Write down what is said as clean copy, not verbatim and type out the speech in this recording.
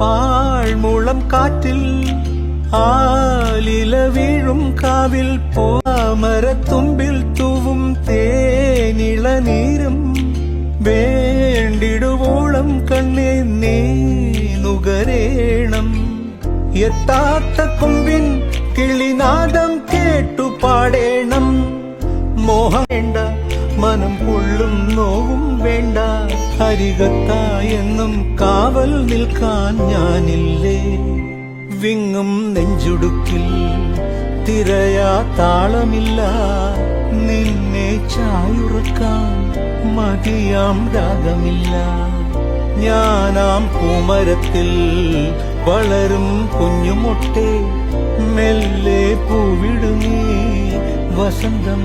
പാഴ്മുളം കാറ്റിൽ ആലില വീഴും കാവിൽ പോമരത്തുമ്പിൽ തൂവും തേനിളനീരും വേണ്ടിടുവോളം കണ്ണേ നീ നുകരേണം. എത്താത്ത കൊമ്പിൻ കിളിനാദം കേട്ടു പാടേണം. മോഹം വേണ്ട, മനം പൊള്ളും നോവും വേണ്ട, അരികത്തായെന്നും കാവൽ നിൽക്കാൻ ഞാനില്ലേ. വിങ്ങും നെഞ്ചുടുക്കിൽ തിരയാ താളമില്ല, നിന്നെ ചായുറക്കാൻ മതിയാം രാഗമില്ല. ഞാനാം പൂമരത്തിൽ വളരും കുഞ്ഞുമൊട്ടെ, മെല്ലെ പൂവിടുന്നീ വസന്തം.